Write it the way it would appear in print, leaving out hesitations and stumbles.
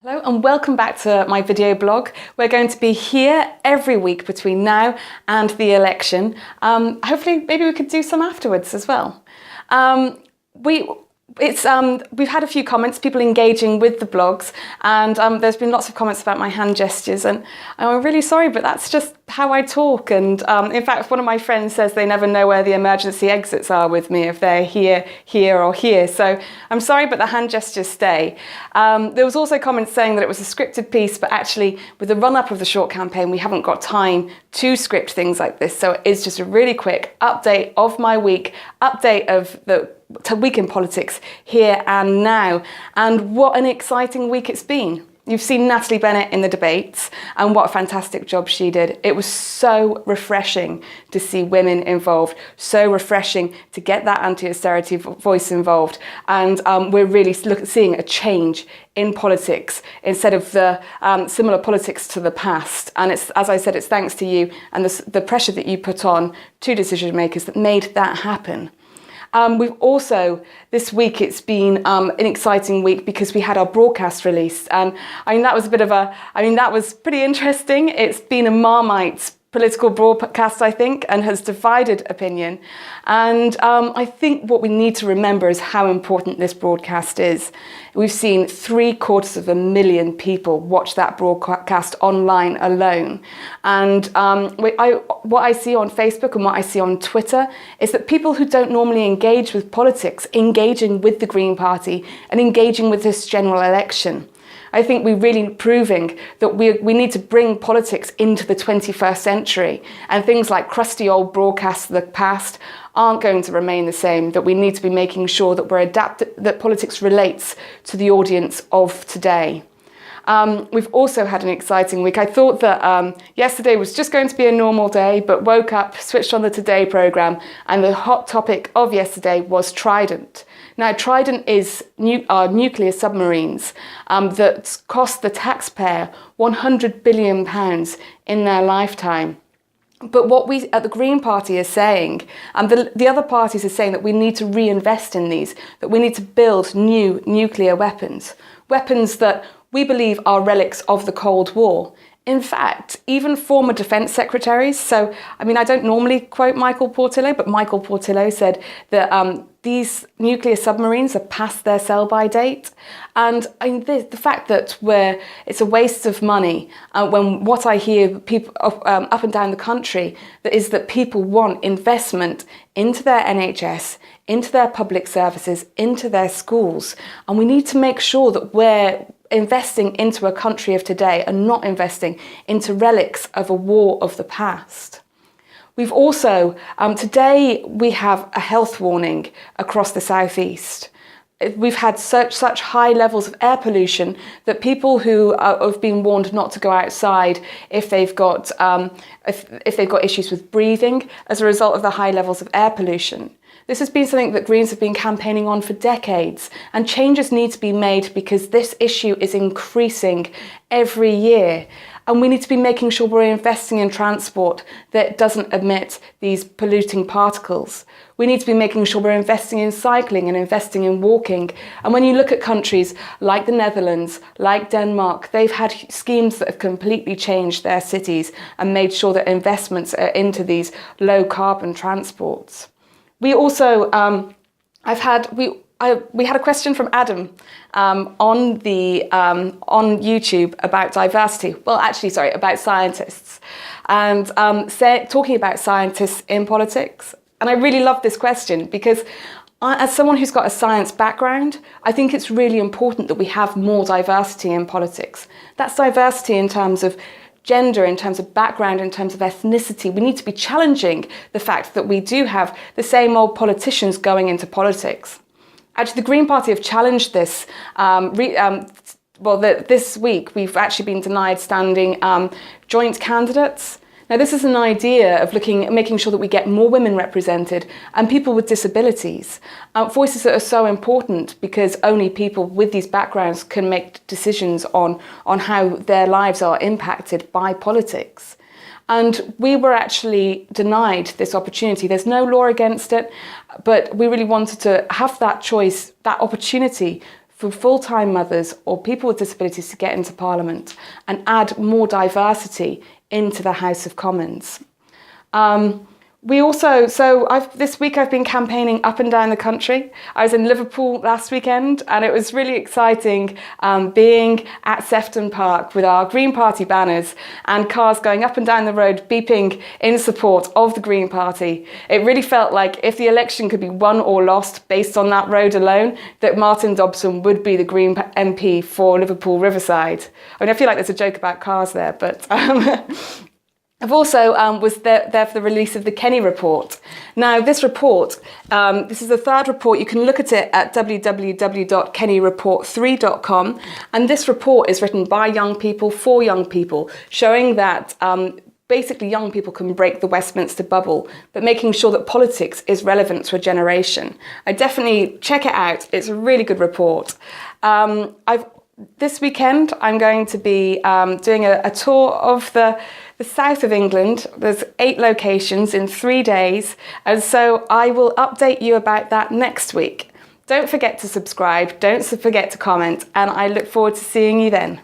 Hello and welcome back to my video blog. We're going to be here every week between now and the election. Hopefully maybe we could do some afterwards as well. We've had a few comments, people engaging with the blogs, and there's been lots of comments about my hand gestures, and I'm really sorry, but that's just how I talk. And in fact, one of my friends says they never know where the emergency exits are with me, if they're here, here or here. So I'm sorry, but the hand gestures stay. There was also comments saying that it was a scripted piece, but actually with the run-up of the short campaign, we haven't got time to script things like this. So it is just a really quick update of my week, update of the week in politics here and now. And what an exciting week it's been. You've seen Natalie Bennett in the debates and what a fantastic job she did. It was so refreshing to see women involved, so refreshing to get that anti-austerity voice involved. And we're really seeing a change in politics instead of the similar politics to the past. And it's, as I said, it's thanks to you and the pressure that you put on to decision makers that made that happen. We've also, this week, it's been an exciting week because we had our broadcast released. And that was pretty interesting. It's been a Marmite political broadcast, I think, and has divided opinion. And I think what we need to remember is how important this broadcast is. We've seen 750,000 people watch that broadcast online alone. And what I see on Facebook and what I see on Twitter is that people who don't normally engage with politics, engaging with the Green Party and engaging with this general election. I think we're really proving that we need to bring politics into the 21st century, and things like crusty old broadcasts of the past aren't going to remain the same, that we need to be making sure that that politics relates to the audience of today. We've also had an exciting week. I thought that yesterday was just going to be a normal day, but woke up, switched on the Today programme, and the hot topic of yesterday was Trident. Now, Trident is our nuclear submarines that cost the taxpayer £100 billion in their lifetime. But what we at the Green Party are saying, and the other parties are saying, that we need to reinvest in these, that we need to build new nuclear weapons that we believe are relics of the Cold War. In fact, even former defence secretaries, so, I don't normally quote Michael Portillo, but Michael Portillo said that these nuclear submarines are past their sell-by date. And the fact that it's a waste of money, when what I hear people up and down the country, is that people want investment into their NHS, into their public services, into their schools. And we need to make sure that we're investing into a country of today and not investing into relics of a war of the past. We've also, today we have a health warning across the southeast. We've had such high levels of air pollution that people who have been warned not to go outside if they've got issues with breathing as a result of the high levels of air pollution. This has been something that Greens have been campaigning on for decades, and changes need to be made because this issue is increasing every year. And we need to be making sure we're investing in transport that doesn't emit these polluting particles. We need to be making sure we're investing in cycling and investing in walking. And when you look at countries like the Netherlands, like Denmark, they've had schemes that have completely changed their cities and made sure that investments are into these low carbon transports. We also, we had a question from Adam on YouTube about diversity. Well, actually, sorry, about scientists, and talking about scientists in politics. And I really love this question because as someone who's got a science background, I think it's really important that we have more diversity in politics. That's diversity in terms of gender, in terms of background, in terms of ethnicity. We need to be challenging the fact that we do have the same old politicians going into politics. Actually, the Green Party have challenged this. This week, we've actually been denied standing joint candidates. Now, this is an idea of making sure that we get more women represented and people with disabilities. Voices that are so important because only people with these backgrounds can make decisions on how their lives are impacted by politics. And we were actually denied this opportunity. There's no law against it, but we really wanted to have that choice, that opportunity for full-time mothers or people with disabilities to get into Parliament and add more diversity into the House of Commons. This week I've been campaigning up and down the country. I was in Liverpool last weekend and it was really exciting being at Sefton Park with our Green Party banners and cars going up and down the road beeping in support of the Green Party. It really felt like if the election could be won or lost based on that road alone, that Martin Dobson would be the Green MP for Liverpool Riverside. I mean, I feel like there's a joke about cars there, but... I've also was there for the release of the Kenny report. Now, this report, this is the third report. You can look at it at www.kennyreport3.com. And this report is written by young people for young people, showing that basically young people can break the Westminster bubble, but making sure that politics is relevant to a generation. I definitely check it out. It's a really good report. This weekend, I'm going to be doing a tour of the south of England. There's 8 locations in 3 days, and so I will update you about that next week. Don't forget to subscribe, don't forget to comment, and I look forward to seeing you then.